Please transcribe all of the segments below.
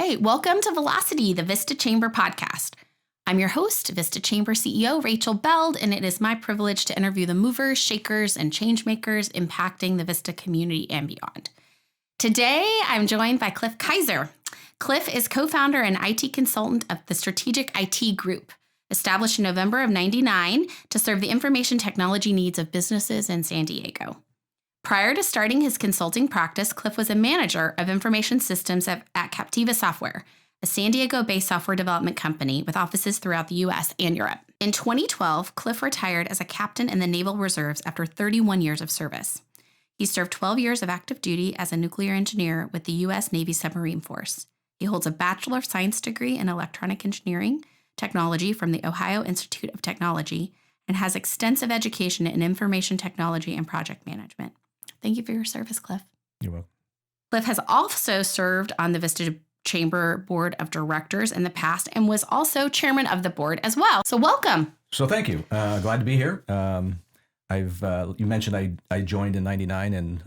right. Welcome to Velocity, the Vista Chamber podcast. I'm your host, Vista Chamber CEO Rachel Beld, and it is my privilege to interview the movers, shakers, and change makers impacting the Vista community and beyond. Today, I'm joined by Cliff Kaiser. Cliff is co-founder and IT consultant of the Strategic IT Group, established in November of '99 to serve the information technology needs of businesses in San Diego. Prior to starting his consulting practice, Cliff was a manager of information systems at Captiva Software, a San Diego-based software development company with offices throughout the U.S. and Europe. In 2012, Cliff retired as a captain in the Naval Reserves after 31 years of service. He served 12 years of active duty as a nuclear engineer with the U.S. Navy Submarine Force. He holds a Bachelor of Science degree in Electronic Engineering Technology from the Ohio Institute of Technology and has extensive education in information technology and project management. Thank you for your service, Cliff. You're welcome. Cliff has also served on the Vista Chamber Board of Directors in the past and was also chairman of the board as well. So welcome. So thank you. Glad to be here. You mentioned I joined in '99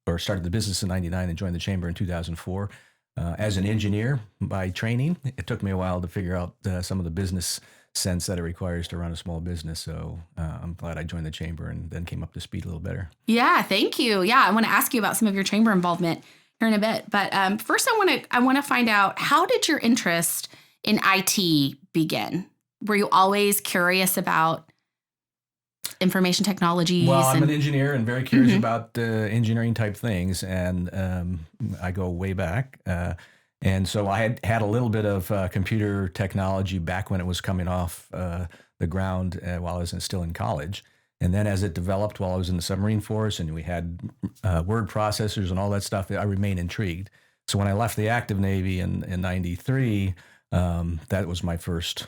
or started the business in '99 and joined the chamber in 2004 as an engineer by training. It took me a while to figure out some of the business sense that it requires to run a small business. So I'm glad I joined the chamber and then came up to speed a little better. Yeah, thank you. Yeah, I want to ask you about some of your chamber involvement here in a bit. But first, I want to find out, how did your interest in IT begin? Were you always curious about information technologies? Well, I'm an engineer and very curious about engineering type things, and I go way back. And so I had a little bit of computer technology back when it was coming off the ground while I was still in college. And then as it developed while I was in the submarine force and we had word processors and all that stuff, I remained intrigued. So when I left the active Navy in '93, that was my first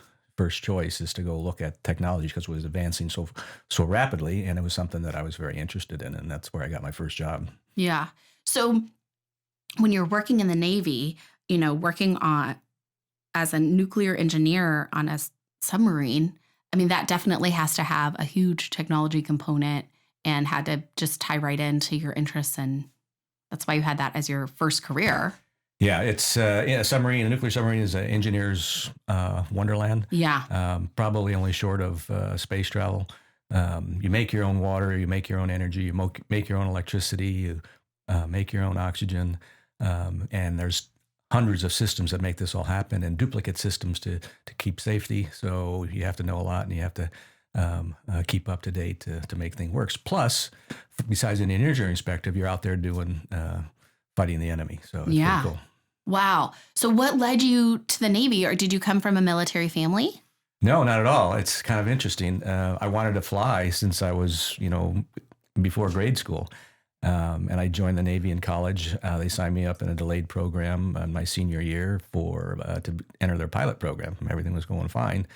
choice, is to go look at technology because it was advancing so rapidly. And it was something that I was very interested in. And that's where I got my first job. Yeah. So when you're working in the Navy, working as a nuclear engineer on a submarine, I mean, that definitely has to have a huge technology component and had to just tie right into your interests. And that's why you had that as your first career. Yeah, it's a nuclear submarine is an engineer's wonderland. Yeah. Probably only short of space travel. You make your own water, you make your own energy, you make your own electricity, you make your own oxygen. And there's hundreds of systems that make this all happen, and duplicate systems to keep safety. So you have to know a lot, and you have to keep up to date to make things work. Plus, besides an engineering perspective, you're out there doing fighting the enemy. So it's pretty cool. Wow. So what led you to the Navy, or did you come from a military family? No, not at all. It's kind of interesting. I wanted to fly since I was, before grade school. And I joined the Navy in college. They signed me up in a delayed program in my senior year to enter their pilot program. Everything was going fine.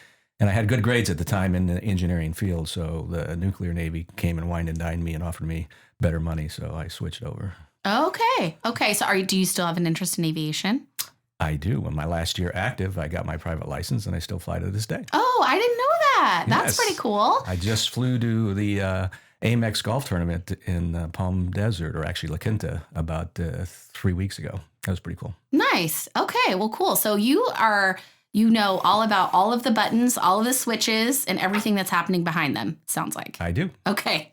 And I had good grades at the time in the engineering field. So the nuclear Navy came and wined and dined me and offered me better money. So I switched over. Okay. So do you still have an interest in aviation? I do. In my last year active, I got my private license and I still fly to this day. Oh, I didn't know that. Yes. That's pretty cool. I just flew to the Amex golf tournament in Palm Desert, or actually La Quinta, about 3 weeks ago. That was pretty cool. Nice. Okay. Well, cool. So you know all about all of the buttons, all of the switches, and everything that's happening behind them, sounds like. I do. Okay.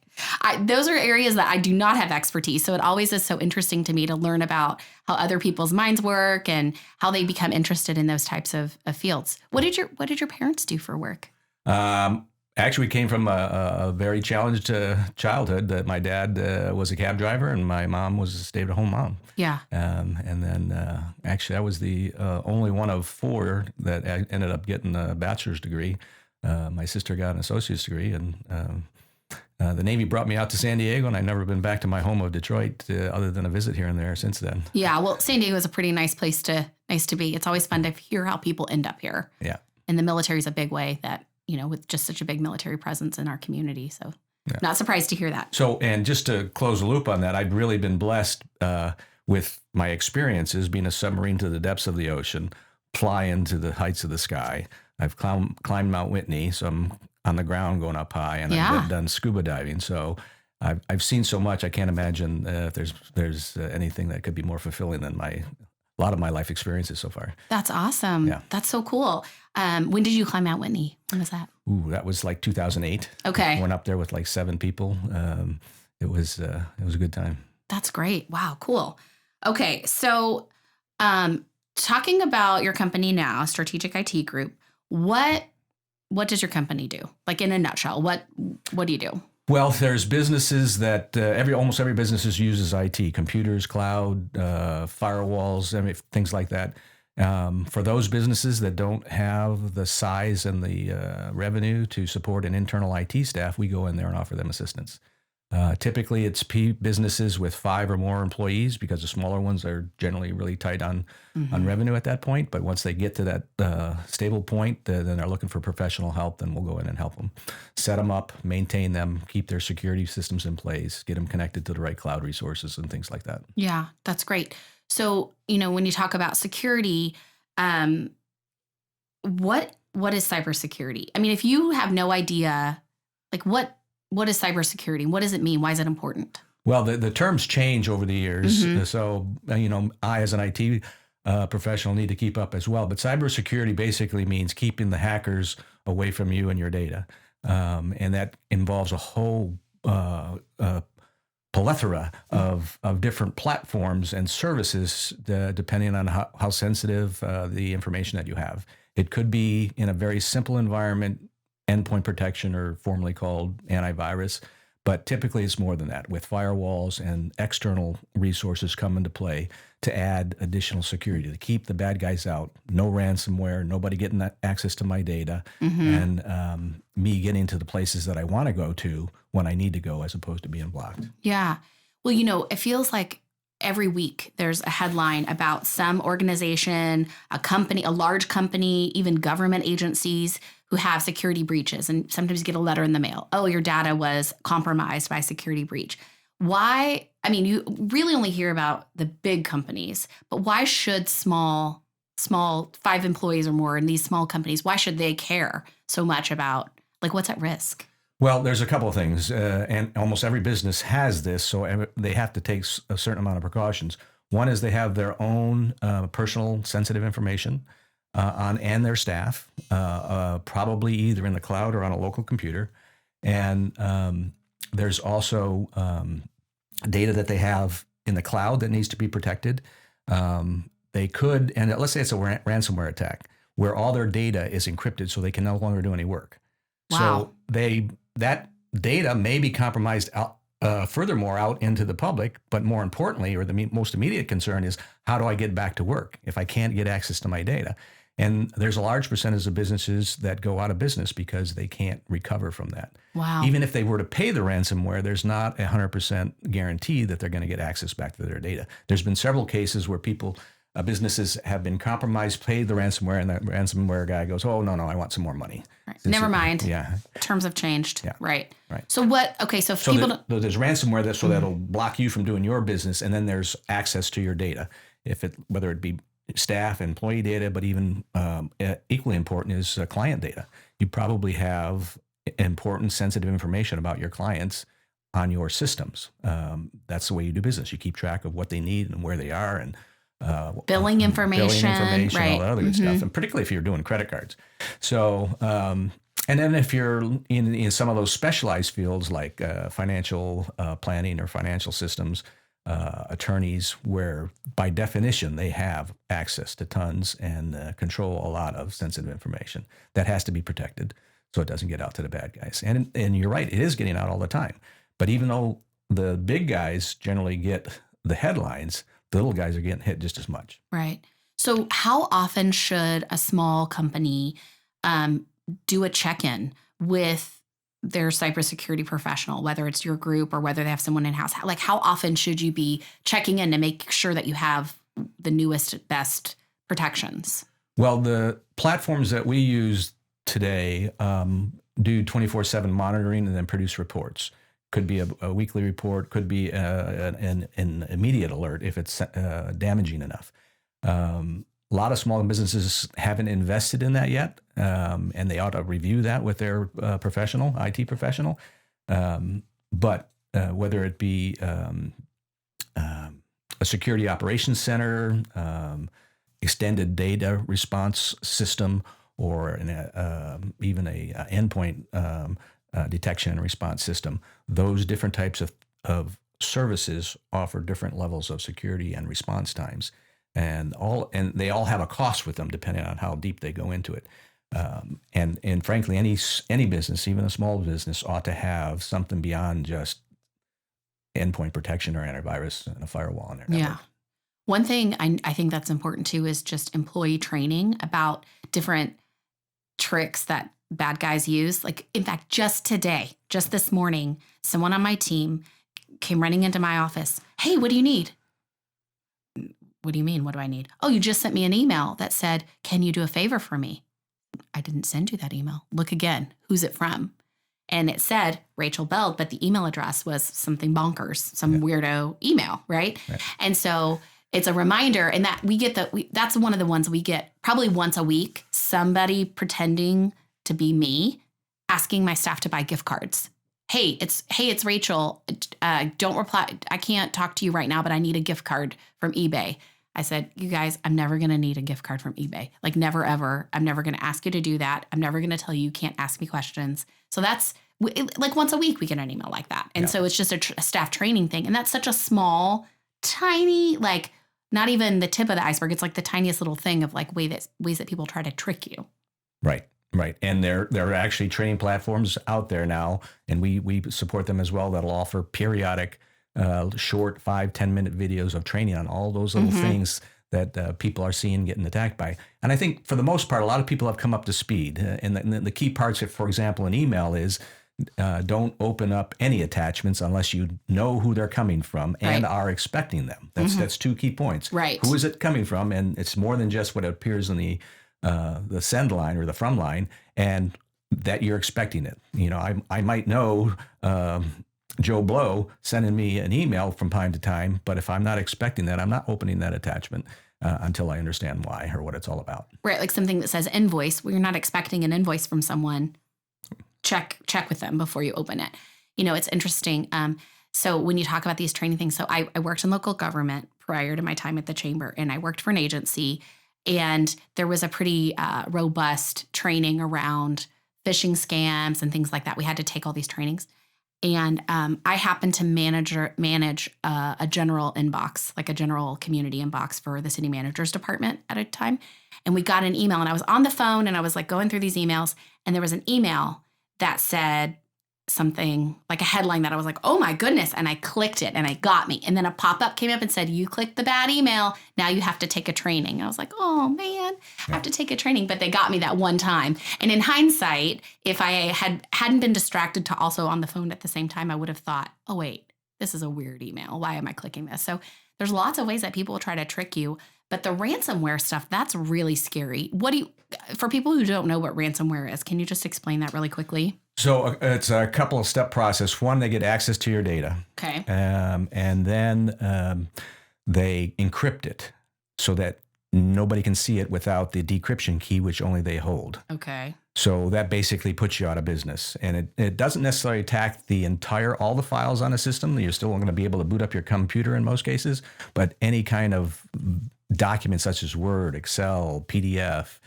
Those are areas that I do not have expertise. So it always is so interesting to me to learn about how other people's minds work and how they become interested in those types of fields. What did your parents do for work? Actually, we came from a very challenged childhood. That my dad was a cab driver and my mom was a stay-at-home mom. Yeah. And then actually, I was the only one of four that ended up getting a bachelor's degree. My sister got an associate's degree, and the Navy brought me out to San Diego, and I've never been back to my home of Detroit other than a visit here and there since then. Yeah, well, San Diego is a pretty nice place to be. It's always fun to hear how people end up here. Yeah. And the military is a big way that, with just such a big military presence in our community. So Not surprised to hear that. So, and just to close the loop on that, I've really been blessed with my experiences being a submarine to the depths of the ocean, flying to the heights of the sky. I've climbed Mount Whitney, so I'm on the ground going up high, and I've done scuba diving. So I've seen so much. I can't imagine if there's anything that could be more fulfilling than my lot of my life experiences so far. That's awesome. Yeah. That's so cool. When did you climb Mount Whitney? When was that? Ooh, that was like 2008. Okay. I went up there with like 7 people. It was a good time. That's great. Wow, cool. Okay, so talking about your company now, Strategic IT Group, what does your company do? Like in a nutshell, what do you do? Well, there's businesses that almost every business uses IT, computers, cloud, firewalls, things like that. For those businesses that don't have the size and the revenue to support an internal IT staff, we go in there and offer them assistance. Typically, it's businesses with 5 or more employees, because the smaller ones are generally really tight on revenue at that point. But once they get to that stable point, then they're looking for professional help. Then we'll go in and help them set them up, maintain them, keep their security systems in place, get them connected to the right cloud resources and things like that. Yeah, that's great. So, when you talk about security, what is cybersecurity? I mean, if you have no idea, like what is cybersecurity? What does it mean? Why is it important? Well, the terms change over the years. So, I as an IT professional need to keep up as well. But cybersecurity basically means keeping the hackers away from you and your data. And that involves a whole plethora of different platforms and services depending on how sensitive the information that you have. It could be in a very simple environment, endpoint protection, or formerly called antivirus, but typically it's more than that, with firewalls and external resources come into play to add additional security, to keep the bad guys out. No ransomware, nobody getting access to my data, and me getting to the places that I want to go to when I need to go, as opposed to being blocked. Yeah. Well, it feels like every week there's a headline about some organization, a company, a large company, even government agencies who have security breaches, and sometimes you get a letter in the mail. Oh, your data was compromised by a security breach. Why? I mean, you really only hear about the big companies, but why should small 5 employees or more in these small companies, why should they care so much about, like, what's at risk? Well, there's a couple of things, and almost every business has this, so they have to take a certain amount of precautions. One is they have their own personal sensitive information and their staff, probably either in the cloud or on a local computer. And there's also data that they have in the cloud that needs to be protected. They could, and let's say it's a ransomware attack, where all their data is encrypted so they can no longer do any work. Wow. So that data may be compromised furthermore out into the public, but more importantly, or the most immediate concern is, how do I get back to work if I can't get access to my data? And there's a large percentage of businesses that go out of business because they can't recover from that. Wow. Even if they were to pay the ransomware, there's not 100% guarantee that they're going to get access back to their data. There's been several cases where businesses have been compromised, paid the ransomware, and the ransomware guy goes, "Oh, no, I want some more money." Right. Never mind. Yeah. Terms have changed. Yeah. Right. Right. So there's ransomware that'll block you from doing your business, and then there's access to your data. Whether it be staff, employee data, but even equally important is client data. You probably have important, sensitive information about your clients on your systems. That's the way you do business. You keep track of what they need and where they are, and billing information, right. all that other good stuff, and particularly if you're doing credit cards. So, and then if you're in some of those specialized fields like financial planning or financial systems, attorneys, where by definition they have access to tons and control a lot of sensitive information that has to be protected so it doesn't get out to the bad guys. And you're right, it is getting out all the time. But even though the big guys generally get the headlines, the little guys are getting hit just as much. Right. So how often should a small company do a check-in with their cybersecurity professional, whether it's your group or whether they have someone in-house? Like, how often should you be checking in to make sure that you have the newest, best protections? Well, the platforms that we use today do 24/7 monitoring and then produce reports. Could be a weekly report, could be an immediate alert if it's damaging enough. A lot of small businesses haven't invested in that yet, and they ought to review that with their IT professional. But whether it be a security operations center, extended data response system, or even a endpoint detection and response system. Those different types of services offer different levels of security and response times, and they all have a cost with them depending on how deep they go into it. And frankly, any business, even a small business, ought to have something beyond just endpoint protection or antivirus and a firewall in their network. Yeah. One thing I think that's important too is just employee training about different tricks that bad guys use. Like, in fact, just this morning, someone on my team came running into my office. Hey, what do you need? What do you mean? What do I need? Oh, you just sent me an email that said, can you do a favor for me? I didn't send you that email. Look again. Who's it from? And it said Rachel Beld, but the email address was something bonkers, some weirdo email, right? And so it's a reminder, and that that's one of the ones we get probably once a week, somebody pretending to be me, asking my staff to buy gift cards. Hey, it's Rachel. Don't reply. I can't talk to you right now, but I need a gift card from eBay. I said, you guys, I'm never going to need a gift card from eBay. Like, never, ever. I'm never going to ask you to do that. I'm never going to tell you can't ask me questions. So that's like once a week we get an email like that. And so it's just a staff training thing. And that's such a small, tiny, like not even the tip of the iceberg. It's like the tiniest little thing of like ways that people try to trick you. Right. And there are actually training platforms out there now, and we support them as well, that'll offer periodic short 5-10 minute videos of training on all those little things that people are seeing getting attacked by. And I think for the most part, a lot of people have come up to speed. And the key parts, for example, in email is don't open up any attachments unless you know who they're coming from and are expecting them. That's two key points. Right. Who is it coming from? And it's more than just what appears in the send line or the from line, and that you're expecting it. You know, I might know Joe Blow sending me an email from time to time, but if I'm not expecting that, I'm not opening that attachment until I understand why or what it's all about. Right, like something that says invoice. Well, you're not expecting an invoice from someone. Check with them before you open it. You know, it's interesting. So when you talk about these training things, so I worked in local government prior to my time at the chamber, and I worked for an agency, and there was a pretty robust training around phishing scams and things like that. We had to take all these trainings. And I happened to manage a general inbox, like a general community inbox for the city manager's department at a time. And we got an email, and I was on the phone, and I was like going through these emails, and there was an email that said something like a headline that I was like, oh my goodness. And I clicked it, and it got me. And then a pop-up came up and said, you clicked the bad email. Now you have to take a training. I was like, oh man, I have to take a training. But they got me that one time. And in hindsight, if I hadn't been distracted to also on the phone at the same time, I would have thought, oh wait, this is a weird email. Why am I clicking this? So there's lots of ways that people will try to trick you. But the ransomware stuff, that's really scary. For people who don't know what ransomware is, can you just explain that really quickly? So it's a couple of step process. One, they get access to your data. Okay. And then they encrypt it so that nobody can see it without the decryption key, which only they hold. Okay. So that basically puts you out of business. And it doesn't necessarily attack all the files on a system. You're still going to be able to boot up your computer in most cases, but any kind of documents such as Word, Excel, PDF,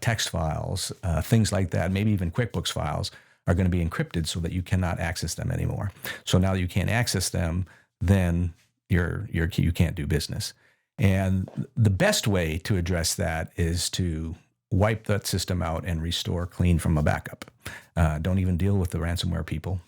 text files, things like that, maybe even QuickBooks files, are going to be encrypted so that you cannot access them anymore. So now that you can't access them, then you can't do business. And the best way to address that is to wipe that system out and restore clean from a backup. Don't even deal with the ransomware people.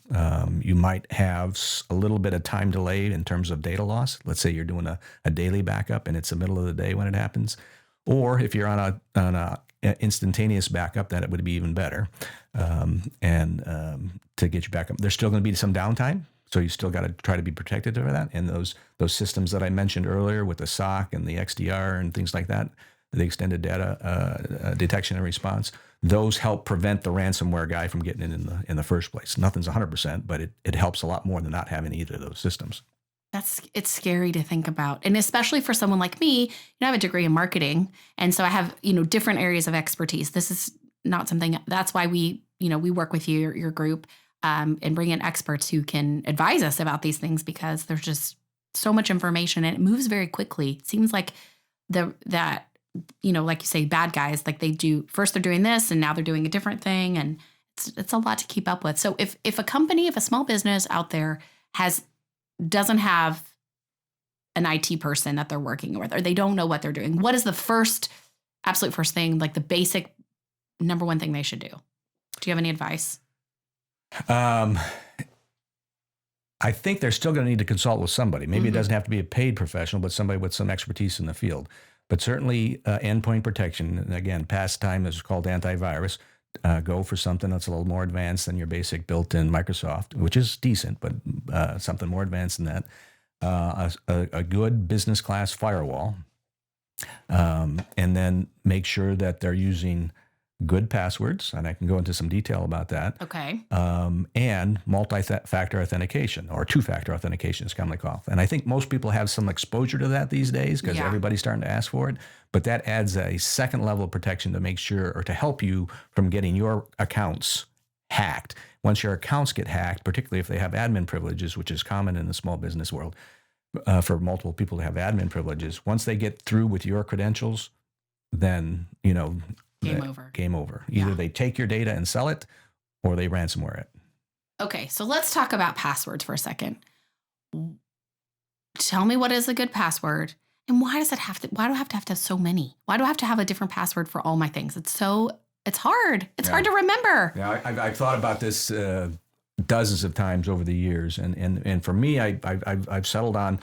You might have a little bit of time delay in terms of data loss. Let's say you're doing a daily backup and it's the middle of the day when it happens. Or if you're on a instantaneous backup, then it would be even better. To get you back up, there's still going to be some downtime. So you still got to try to be protected over that. And those systems that I mentioned earlier with the SOC and the XDR and things like that, the extended data detection and response, those help prevent the ransomware guy from getting in the first place. Nothing's 100%, but it helps a lot more than not having either of those systems. It's scary to think about. And especially for someone like me, I have a degree in marketing. And so I have, different areas of expertise. This is not something, that's why we work with your group and bring in experts who can advise us about these things, because there's just so much information and it moves very quickly. It seems like like you say, bad guys, like they're doing this and now they're doing a different thing. And it's a lot to keep up with. So if a small business out there doesn't have an IT person that they're working with, or they don't know what they're doing, what is the absolute first thing, like the basic number one thing they should do? Do you have any advice? I think they're still going to need to consult with somebody. Maybe it doesn't have to be a paid professional, but somebody with some expertise in the field. But certainly endpoint protection, and again, past time is called antivirus. Go for something that's a little more advanced than your basic built-in Microsoft, which is decent, but something more advanced than that. A good business class firewall. And then make sure that they're using good passwords, and I can go into some detail about that. Okay. And multi-factor authentication, or two-factor authentication is commonly called. And I think most people have some exposure to that these days because everybody's starting to ask for it. But that adds a second level of protection to make sure, or to help you from getting your accounts hacked. Once your accounts get hacked, particularly if they have admin privileges, which is common in the small business world, for multiple people to have admin privileges, once they get through with your credentials, then, game over. Either they take your data and sell it, or they ransomware it. Okay, so let's talk about passwords for a second. Tell me, what is a good password, and why do I have to have so many? Why do I have to have a different password for all my things? It's hard. It's hard to remember. Yeah, I've thought about this dozens of times over the years, and for me, I've settled on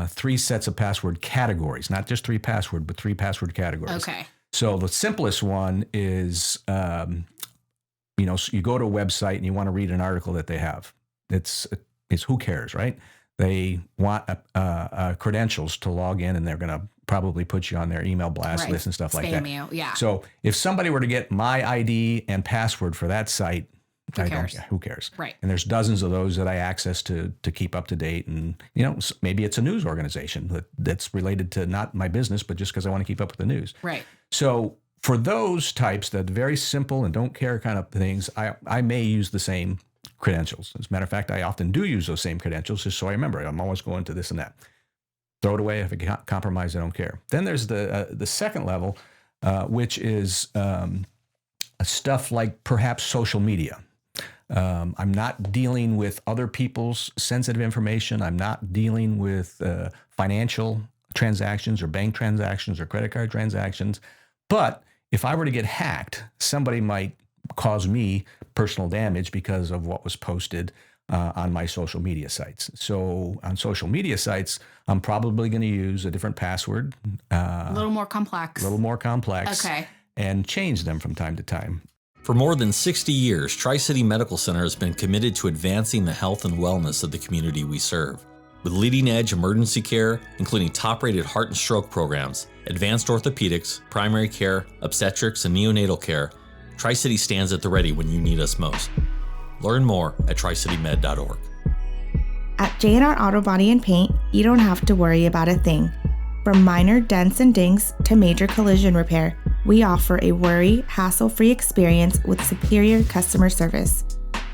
3 sets of password categories, not just 3 password, but 3 password categories. Okay. So the simplest one is, you go to a website and you want to read an article that they have. It's who cares, right? They want credentials to log in, and they're going to probably put you on their email blast list and stuff like that. Spam you, yeah. So if somebody were to get my ID and password for that site, who cares? Right. And there's dozens of those that I access to keep up to date. And, maybe it's a news organization that's related to not my business, but just because I want to keep up with the news. Right. So for those types that are very simple and don't care kind of things, I may use the same credentials. As a matter of fact, I often do use those same credentials just so I remember. I'm always going to this and that. Throw it away. If it get compromised, I don't care. Then there's the second level, which is stuff like perhaps social media. I'm not dealing with other people's sensitive information. I'm not dealing with financial transactions or bank transactions or credit card transactions. But if I were to get hacked, somebody might cause me personal damage because of what was posted on my social media sites. So on social media sites, I'm probably going to use a different password. A little more complex. Okay. And change them from time to time. For more than 60 years, Tri-City Medical Center has been committed to advancing the health and wellness of the community we serve. With leading-edge emergency care, including top-rated heart and stroke programs, advanced orthopedics, primary care, obstetrics, and neonatal care, Tri-City stands at the ready when you need us most. Learn more at tricitymed.org. At J&R Auto Body and Paint, you don't have to worry about a thing. From minor dents and dings to major collision repair, we offer a worry, hassle-free experience with superior customer service.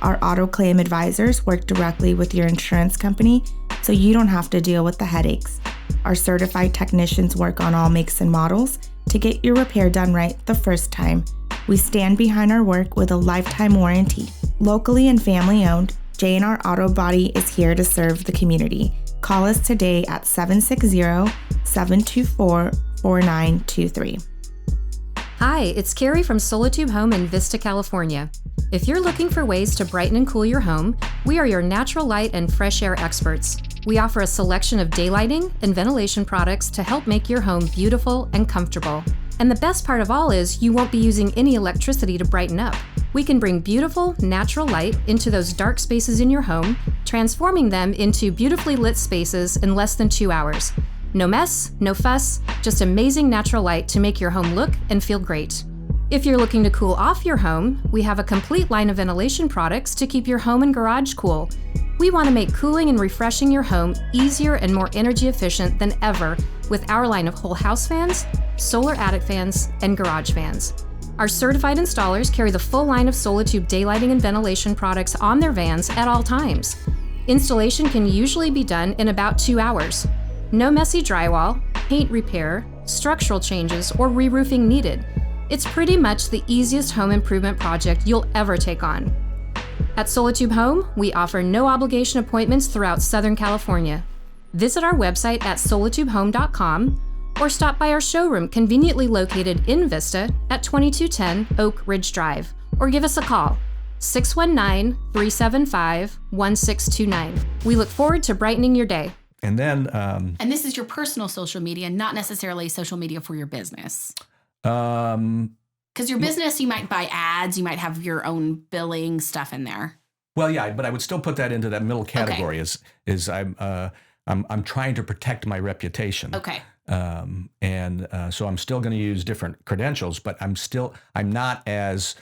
Our auto claim advisors work directly with your insurance company, so you don't have to deal with the headaches. Our certified technicians work on all makes and models to get your repair done right the first time. We stand behind our work with a lifetime warranty. Locally and family-owned, J&R Auto Body is here to serve the community. Call us today at 760-724-4923. Hi, it's Carrie from Solitude Home in Vista, California. If you're looking for ways to brighten and cool your home, we are your natural light and fresh air experts. We offer a selection of daylighting and ventilation products to help make your home beautiful and comfortable. And the best part of all is you won't be using any electricity to brighten up. We can bring beautiful, natural light into those dark spaces in your home, transforming them into beautifully lit spaces in less than 2 hours. No mess, no fuss, just amazing natural light to make your home look and feel great. If you're looking to cool off your home, we have a complete line of ventilation products to keep your home and garage cool. We want to make cooling and refreshing your home easier and more energy efficient than ever with our line of whole house fans, solar attic fans, and garage fans. Our certified installers carry the full line of Solitude daylighting and ventilation products on their vans at all times. Installation can usually be done in about 2 hours. No messy drywall, paint repair, structural changes, or re-roofing needed. It's pretty much the easiest home improvement project you'll ever take on. At Solitube Home, we offer no obligation appointments throughout Southern California. Visit our website at solitubehome.com or stop by our showroom conveniently located in Vista at 2210 Oak Ridge Drive, or give us a call, 619-375-1629. We look forward to brightening your day. And then... and this is your personal social media, not necessarily social media for your business. Because your business, you might buy ads, you might have your own billing stuff in there. Well, yeah, but I would still put that into that middle category. Okay. Is I'm trying to protect my reputation. Okay. So I'm still going to use different credentials, but I'm not as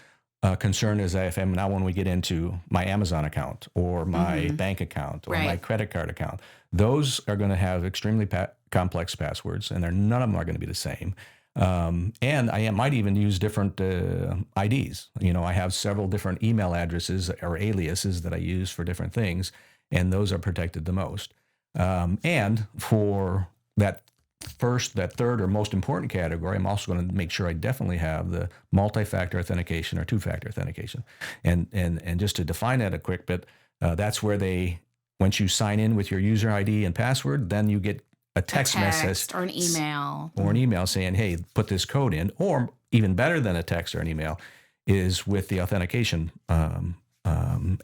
concerned as I am now when we get into my Amazon account or my bank account or my credit card account. Those are going to have extremely complex passwords, and none of them are going to be the same. And I might even use different IDs. I have several different email addresses or aliases that I use for different things, and those are protected the most. And for that third or most important category, I'm also going to make sure I definitely have the multi-factor authentication or two-factor authentication. And just to define that a quick bit, that's where once you sign in with your user ID and password, then you get a text message or an email saying, hey, put this code in. Or even better than a text or an email is with the authentication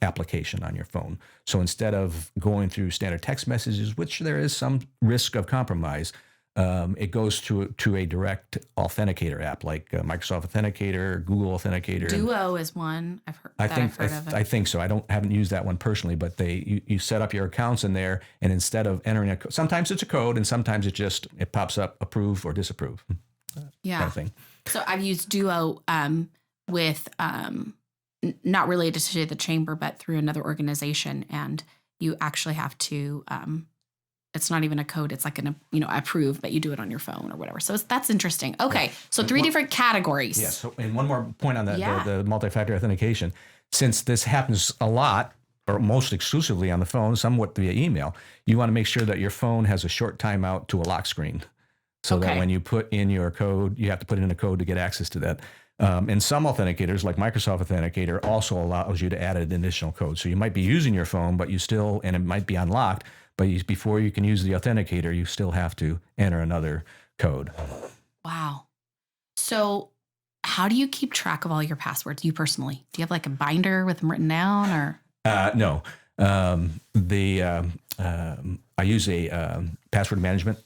application on your phone. So instead of going through standard text messages, which there is some risk of compromise, it goes to a direct authenticator app like Microsoft Authenticator, Google Authenticator. Duo is one I've heard. I think so. I haven't used that one personally, but you set up your accounts in there, and instead of entering sometimes it's a code, and sometimes it pops up approve or disapprove. Kind of thing. So I've used Duo with not related to the chamber, but through another organization, and you actually have to. It's not even a code. It's like approve, but you do it on your phone or whatever. So that's interesting. Okay. So 3 different categories. Yes. So, and one more point on the multi-factor authentication. Since this happens a lot or most exclusively on the phone, somewhat via email, you want to make sure that your phone has a short timeout to a lock screen. So that when you put in your code, you have to put in a code to get access to that. And some authenticators, like Microsoft Authenticator, also allows you to add an additional code. So you might be using your phone, but and it might be unlocked, but before you can use the authenticator, you still have to enter another code. Wow. So how do you keep track of all your passwords, you personally? Do you have like a binder with them written down or? No. I use a password management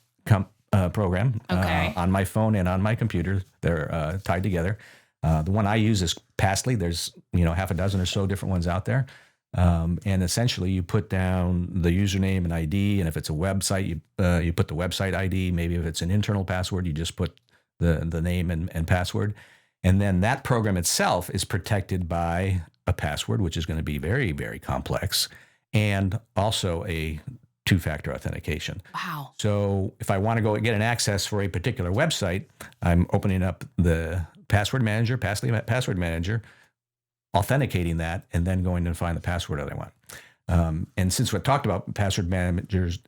program on my phone and on my computer. They're tied together. The one I use is Passly. There's half a dozen or so different ones out there. And essentially you put down the username and ID, and if it's a website, you put the website ID. Maybe if it's an internal password, you just put the name and password. And then that program itself is protected by a password, which is going to be very, very complex, and also a two-factor authentication. Wow. So if I want to go get an access for a particular website, I'm opening up the password manager, Passly password manager, authenticating that, and then going to find the password that I want. And since we talked about password managers,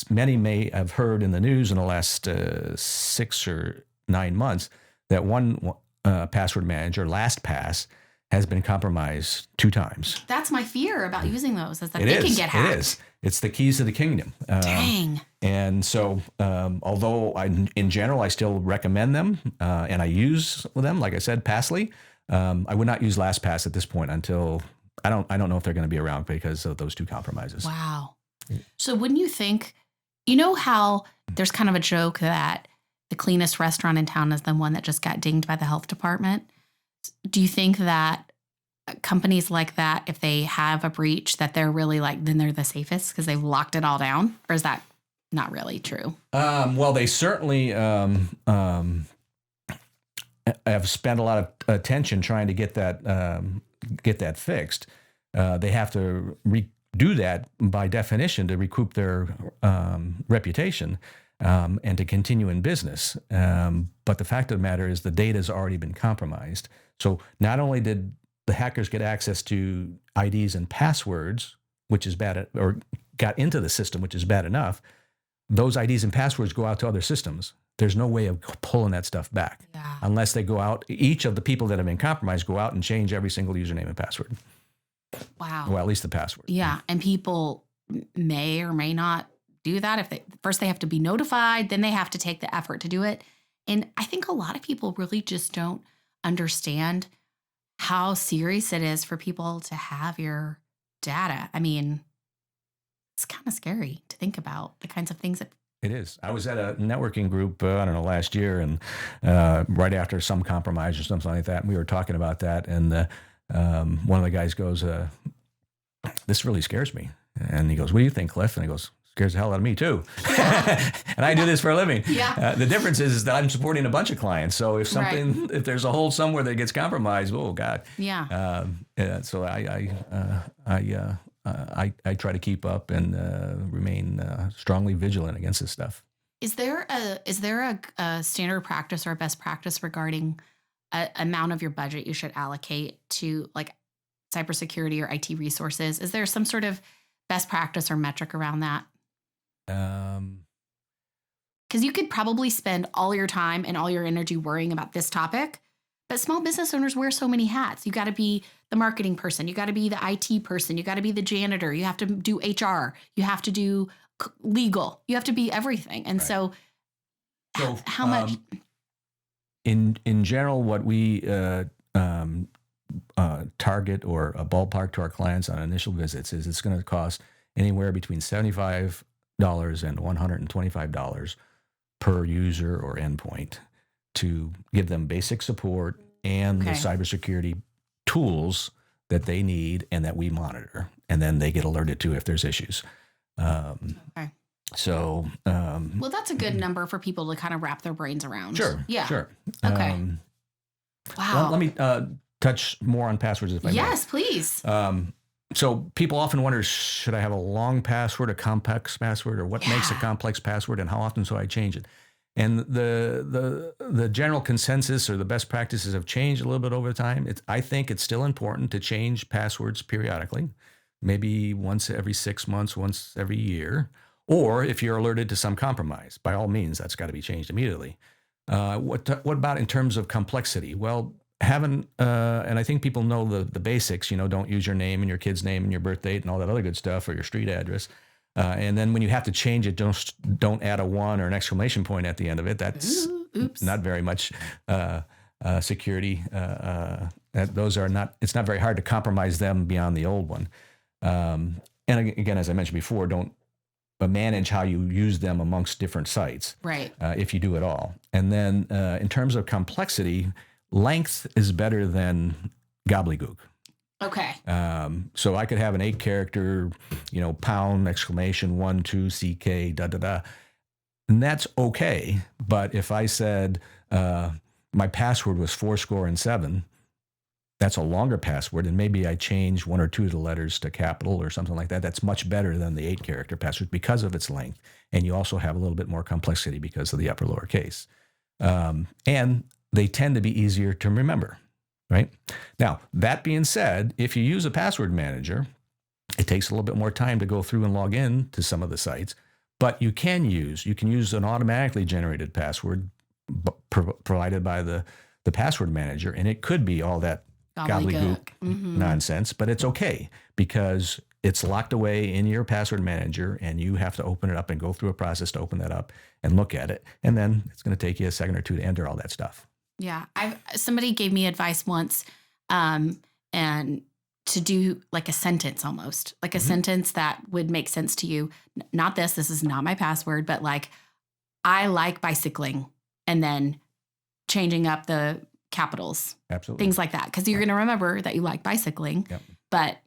many may have heard in the news in the last 6 or 9 months that one password manager, LastPass, has been compromised 2 times. That's my fear about using those, is that they can get hacked. It is. It's the keys to the kingdom. Dang. And so, although in general I still recommend them and I use them, like I said, Passly, I would not use LastPass at this point until I don't know if they're going to be around because of those 2 compromises. Wow. So wouldn't you think, how there's kind of a joke that the cleanest restaurant in town is the one that just got dinged by the health department? Do you think that companies like that, if they have a breach, that they're really then they're the safest because they've locked it all down? Or is that not really true? Well, they certainly have spent a lot of attention trying to get that fixed. They have to do that by definition to recoup their reputation and to continue in business. But the fact of the matter is the data has already been compromised. So not only did the hackers get access to IDs and passwords which is bad, or got into the system, which is bad enough, those IDs and passwords go out to other systems. There's no way of pulling that stuff back unless they go out. Each of the people that have been compromised go out and change every single username and password. Wow. Well, at least the password. Yeah. And people may or may not do that. If they have to be notified, then they have to take the effort to do it. And I think a lot of people really just don't understand how serious it is for people to have your data. I mean, it's kind of scary to think about the kinds of things that. It is. I was at a networking group, last year, and right after some compromise or something like that, and we were talking about that, and one of the guys goes, "This really scares me." And he goes, "What do you think, Cliff?" And he goes, "Scares the hell out of me too." And I do this for a living. Yeah. The difference is that I'm supporting a bunch of clients. So if if there's a hole somewhere that gets compromised, oh God. Yeah. So I try to keep up and remain strongly vigilant against this stuff. Is there a standard practice or a best practice regarding amount of your budget you should allocate to like cybersecurity or IT resources? Is there some sort of best practice or metric around that? Because you could probably spend all your time and all your energy worrying about this topic, but small business owners wear so many hats. You got to be the marketing person. You got to be the IT person. You got to be the janitor. You have to do HR. You have to do legal. You have to be everything. And so how much? In general, what we target or a ballpark to our clients on initial visits is it's going to cost anywhere between $75 and $125 per user or endpoint to give them basic support and the cybersecurity tools that they need and that we monitor. And then they get alerted to if there's issues. So, well, that's a good number for people to kind of wrap their brains around. Sure. Yeah. Sure. Okay. Wow. Well, let me touch more on passwords if I may. Yes, please. So people often wonder, should I have a long password, a complex password, or what makes a complex password, and how often should I change it? And the general consensus or the best practices have changed a little bit over time. I think it's still important to change passwords periodically, maybe once every 6 months, once every year, or if you're alerted to some compromise, by all means, that's got to be changed immediately. What about in terms of complexity? Well, and I think people know the basics, don't use your name and your kid's name and your birth date and all that other good stuff, or your street address. And then when you have to change it, don't add a 1 or an exclamation point at the end of it. That's not very much security. Those are not. It's not very hard to compromise them beyond the old one. And again, as I mentioned before, don't manage how you use them amongst different sites. Right. If you do at all. And then in terms of complexity, length is better than gobbledygook. Okay. So I could have an 8-character, pound, exclamation, 1, 2, CK, da, da, da. And that's okay. But if I said my password was fourscore-and-7, that's a longer password. And maybe I change 1 or 2 of the letters to capital or something like that. That's much better than the 8-character password because of its length. And you also have a little bit more complexity because of the upper lower case. And they tend to be easier to remember. Right? Now, that being said, if you use a password manager, it takes a little bit more time to go through and log in to some of the sites, but you can use an automatically generated password provided by the password manager, and it could be all that gobbledygook nonsense, but it's okay because it's locked away in your password manager, and you have to open it up and go through a process to open that up and look at it, and then it's going to take you a second or two to enter all that stuff. Yeah. Somebody gave me advice once, and to do like a sentence almost, like a sentence that would make sense to you. Not this is not my password, but like, I like bicycling, and then changing up the capitals. Absolutely. Things like that. Because you're going to remember that you like bicycling, but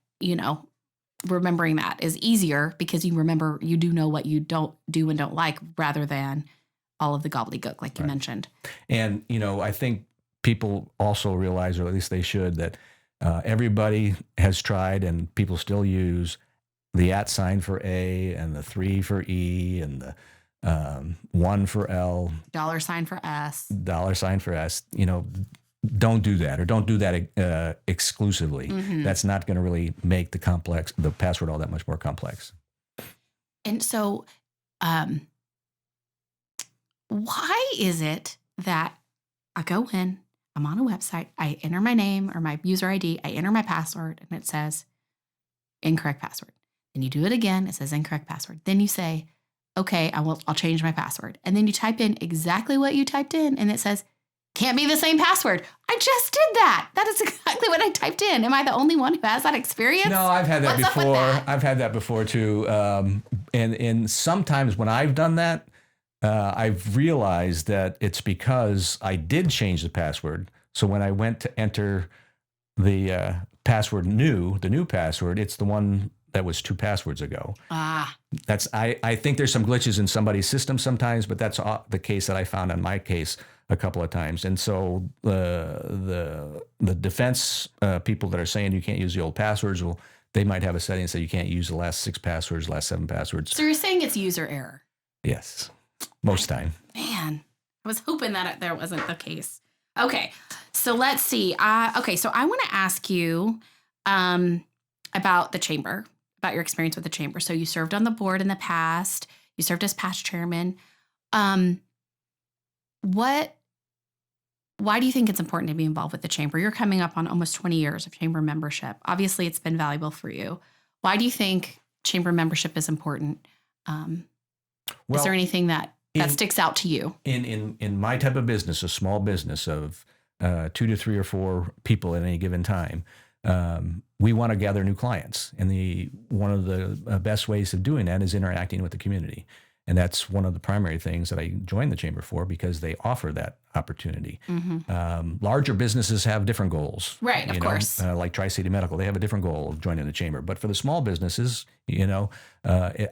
remembering that is easier because you do know what you don't do and don't like rather than all of the gobbledygook, like you mentioned. And, I think people also realize, or at least they should, that everybody has tried and people still use the @ sign for A and the 3 for E and the 1 for L. $sign for S. $sign for S. don't do that, or don't do that exclusively. That's not going to really make the password all that much more complex. And so, why is it that I go in, I'm on a website, I enter my name or my user ID, I enter my password, and it says incorrect password. Then you do it again, it says incorrect password. Then you say, okay, I'll change my password. And then you type in exactly what you typed in, and it says, can't be the same password. I just did that. That is exactly what I typed in. Am I the only one who has that experience? No, I've had that What's before. up with that? I've had that before too. And sometimes when I've done that, I've realized that it's because I did change the password. So when I went to enter the the new password, it's the one that was 2 passwords ago. I think there's some glitches in somebody's system sometimes, but that's the case that I found on my case a couple of times. And so the defense people that are saying you can't use the old passwords, well, they might have a setting that says you can't use the last 6 passwords, last 7 passwords. So you're saying it's user error? Yes, most time. Man, I was hoping that there wasn't the case. Okay, so let's see. Okay, so I want to ask you about the chamber, about your experience with the chamber. So you served on the board in the past. You served as past chairman. Why do you think it's important to be involved with the chamber? You're coming up on almost 20 years of chamber membership. Obviously, it's been valuable for you. Why do you think chamber membership is important? Is there anything that sticks out to you? In my type of business, a small business of 2 to 3 or 4 people at any given time, we want to gather new clients. And one of the best ways of doing that is interacting with the community. And that's one of the primary things that I joined the chamber for, because they offer that opportunity. Larger businesses have different goals. Right, of course. Like Tri-City Medical, they have a different goal of joining the chamber. But for the small businesses, I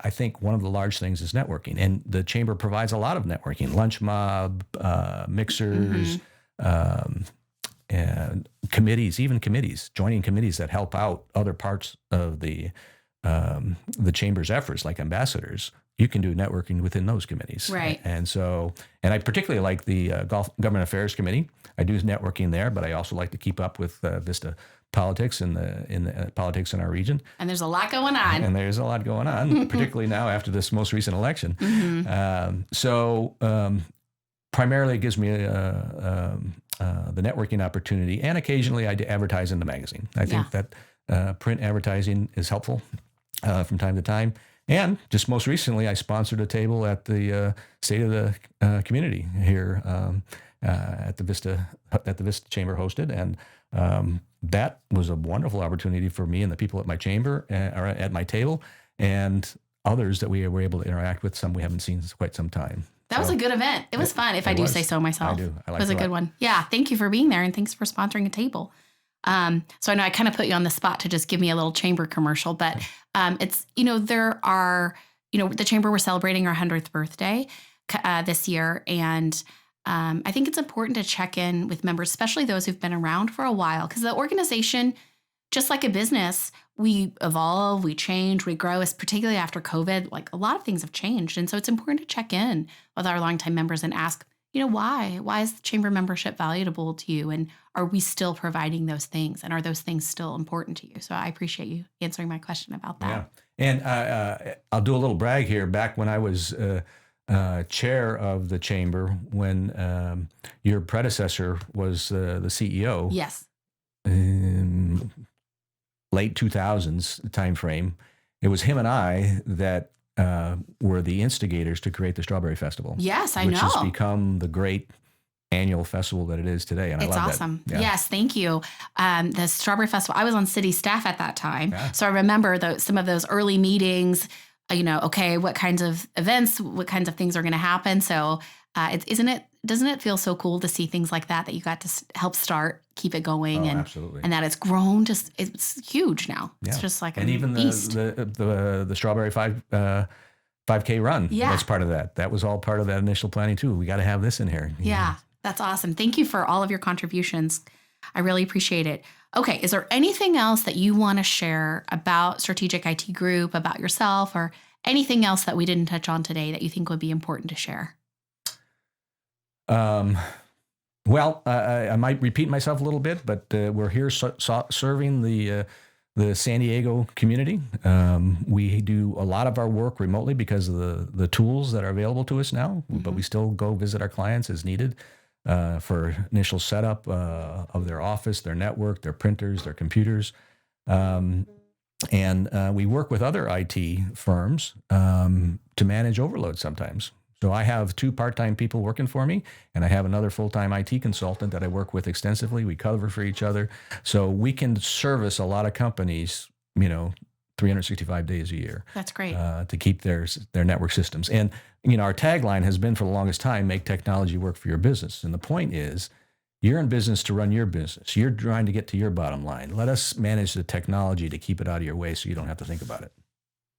think one of the large things is networking. And the chamber provides a lot of networking, lunch mob, mixers, and committees, joining committees that help out other parts of the chamber's efforts, like ambassadors. You can do networking within those committees. Right. And I particularly like the Government Affairs Committee. I do networking there, but I also like to keep up with Vista politics in the politics in our region. And there's a lot going on. And there's a lot going on, particularly now after this most recent election. Primarily it gives me the networking opportunity, and occasionally I advertise in the magazine. I think that print advertising is helpful from time to time. And just most recently, I sponsored a table at the State of the Community here at the Vista Chamber hosted, and that was a wonderful opportunity for me and the people at my chamber or at my table, and others that we were able to interact with. Some we haven't seen in quite some time. That was a good event. It was fun, if I do say so myself. I do. It was a good one. Yeah, thank you for being there, and thanks for sponsoring a table. So I know I kind of put you on the spot to just give me a little chamber commercial, but it's, there are, the chamber, we're celebrating our 100th birthday this year. And I think it's important to check in with members, especially those who've been around for a while, because the organization, just like a business, we evolve, we change, we grow, particularly after COVID. Like, a lot of things have changed. And so it's important to check in with our longtime members and ask, why? Why is the chamber membership valuable to you? And are we still providing those things? And are those things still important to you? So I appreciate you answering my question about that. Yeah. And I'll do a little brag here. Back when I was chair of the chamber, when your predecessor was the CEO. Yes. Late 2000s timeframe, it was him and I that were the instigators to create the Strawberry Festival. Yes, I know. Which has become the great annual festival that it is today. And it's I love awesome. that. Yeah. Yes, thank you. The Strawberry Festival, I was on city staff at that time. Yeah. So I remember some of those early meetings, okay, what kinds of events, what kinds of things are going to happen. So doesn't it feel so cool to see things like that you got to help start, keep it going, and absolutely. And that it's grown, it's huge now. Yeah. It's just like a beast. the Strawberry 5K run. Yeah. That's part of that. That was all part of that initial planning too. We got to have this in here. Yeah. That's awesome. Thank you for all of your contributions. I really appreciate it. Okay. Is there anything else that you want to share about Strategic IT Group, about yourself, or anything else that we didn't touch on today that you think would be important to share? Well, I might repeat myself a little bit, but we're here serving the San Diego community. We do a lot of our work remotely because of the tools that are available to us now, but we still go visit our clients as needed for initial setup of their office, their network, their printers, their computers. And we work with other IT firms to manage overload sometimes. So I have 2 part-time people working for me, and I have another full-time IT consultant that I work with extensively. We cover for each other. So we can service a lot of companies, 365 days a year. That's great. To keep their network systems. And, our tagline has been for the longest time, make technology work for your business. And the point is, you're in business to run your business. You're trying to get to your bottom line. Let us manage the technology to keep it out of your way so you don't have to think about it.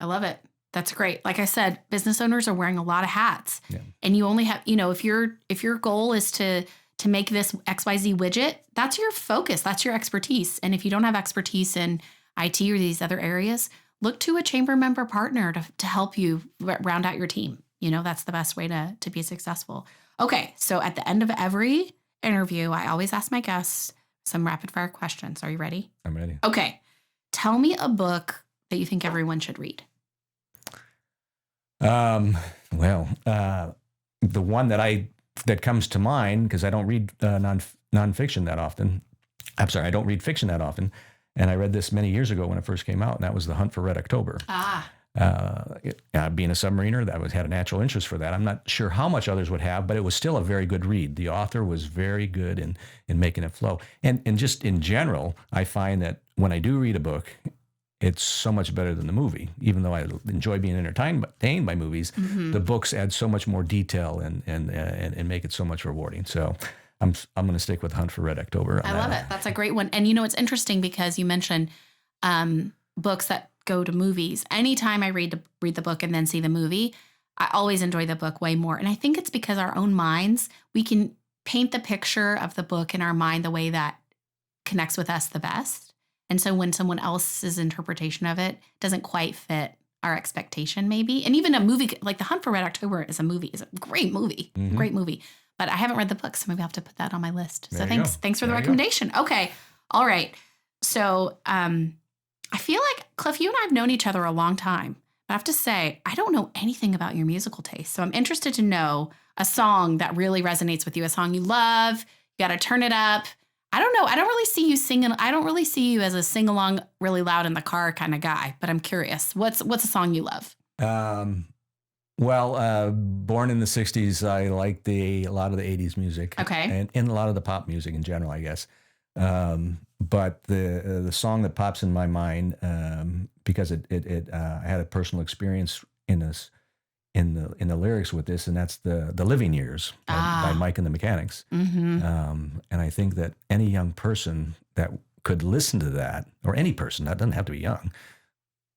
I love it. That's great. Like I said, business owners are wearing a lot of hats, Yeah. and you only have, if your goal is to make this XYZ widget, that's your focus. That's your expertise. And if you don't have expertise in IT or these other areas, look to a chamber member partner to help you round out your team. That's the best way to be successful. Okay. So at the end of every interview, I always ask my guests some rapid fire questions. Are you ready? I'm ready. Okay. Tell me a book that you think everyone should read. The one that comes to mind, because I don't read nonfiction that often. I'm sorry, I don't read fiction that often. And I read this many years ago when it first came out, and that was The Hunt for Red October. Being a submariner, had a natural interest for that. I'm not sure how much others would have, but it was still a very good read. The author was very good in making it flow. And just in general, I find that when I do read a book, it's so much better than the movie. Even though I enjoy being entertained by movies, the books add so much more detail and make it so much rewarding. So I'm going to stick with Hunt for Red October. I love it. That's a great one. And it's interesting because you mentioned books that go to movies. Anytime I read the book and then see the movie, I always enjoy the book way more. And I think it's because our own minds, we can paint the picture of the book in our mind the way that connects with us the best. And so when someone else's interpretation of it doesn't quite fit our expectation, maybe, and even a movie like The Hunt for Red October is a great movie, great movie. But I haven't read the book, so maybe I'll have to put that on my list. So thanks for the recommendation. Okay, all right. So I feel like, Cliff, you and I have known each other a long time. But I have to say, I don't know anything about your musical taste. So I'm interested to know a song that really resonates with you, a song you love. You got to turn it up. I don't know. I don't really see you singing. I don't really see you as a sing along really loud in the car kind of guy, but I'm curious. What's a song you love? Born in the 60s, I like a lot of the 80s music. Okay. And a lot of the pop music in general, I guess. But the song that pops in my mind, because I had a personal experience in the lyrics with this, and that's the Living Years by Mike and the Mechanics. And I think that any young person that could listen to that, or any person, that doesn't have to be young,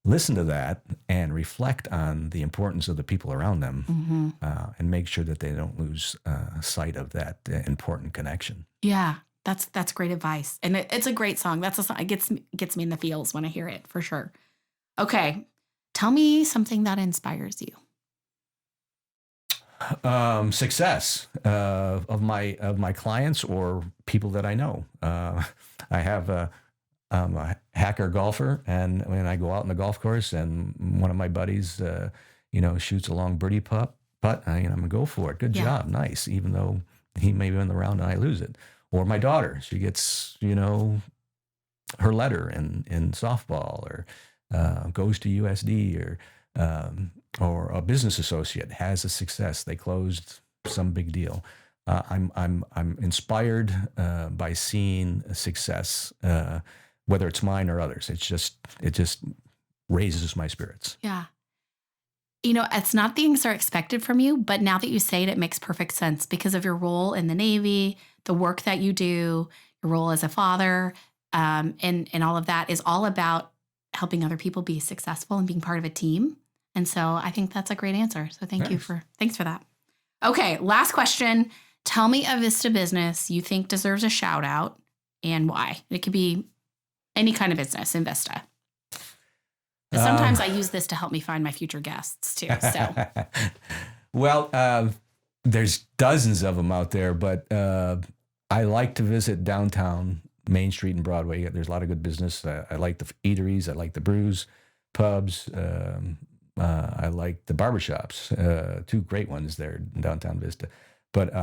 listen to that and reflect on the importance of the people around them, and make sure that they don't lose sight of that important connection. Yeah, that's great advice, and it's a great song. That's a song. It gets me in the feels when I hear it, for sure. Okay, tell me something that inspires you. Success of my clients or people that I know. I have a hacker golfer, and when I go out on the golf course and one of my buddies, shoots a long birdie putt, I'm gonna go for it. Good job, nice. Even though he may win the round and I lose it. Or my daughter, she gets her letter in softball, or goes to USD, or a business associate has a success. They closed some big deal. I'm inspired by seeing success, whether it's mine or others. It just raises my spirits. Yeah. It's not things are expected from you, but now that you say it, it makes perfect sense because of your role in the Navy, the work that you do, your role as a father, and all of that is all about helping other people be successful and being part of a team. And so I think that's a great answer. So thanks for that. Okay, last question. Tell me a Vista business you think deserves a shout out and why. It could be any kind of business in Vista. Sometimes I use this to help me find my future guests too. So, there's dozens of them out there, but I like to visit downtown Main Street and Broadway. There's a lot of good business. I like the eateries. I like the brews, pubs. I like the barbershops. Two great ones there in downtown Vista. But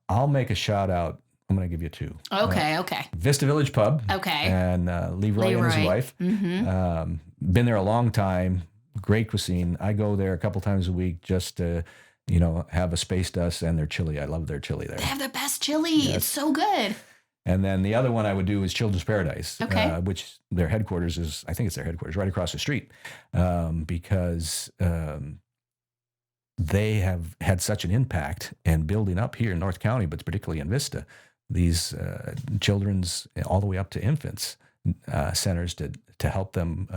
I'll make a shout out. I'm going to give you two. Okay. Vista Village Pub. Okay. And Leroy and his wife. Mm-hmm. Been there a long time. Great cuisine. I go there a couple times a week just to, have a space dust and their chili. I love their chili there. They have the best chili. Yes. It's so good. And then the other one I would do is Children's Paradise, Okay. which their headquarters is, I think it's their headquarters right across the street, because they have had such an impact and building up here in North County, but particularly in Vista, these children's all the way up to infants centers to help them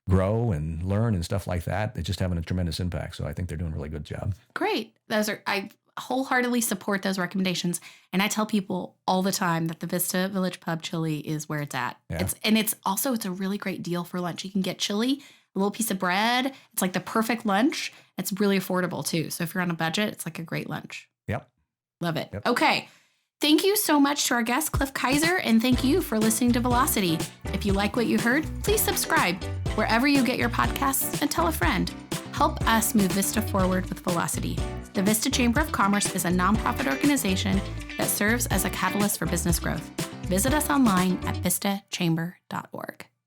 grow and learn and stuff like that. They're just having a tremendous impact. So I think they're doing a really good job. Great. I wholeheartedly support those recommendations. And I tell people all the time that the Vista Village Pub chili is where it's at. Yeah. It's a really great deal for lunch. You can get chili, a little piece of bread. It's like the perfect lunch. It's really affordable too. So if you're on a budget, it's like a great lunch. Yep. Love it. Yep. Okay. Thank you so much to our guest, Cliff Kaiser, and thank you for listening to Velocity. If you like what you heard, please subscribe wherever you get your podcasts and tell a friend. Help us move Vista forward with Velocity. The Vista Chamber of Commerce is a nonprofit organization that serves as a catalyst for business growth. Visit us online at vistachamber.org.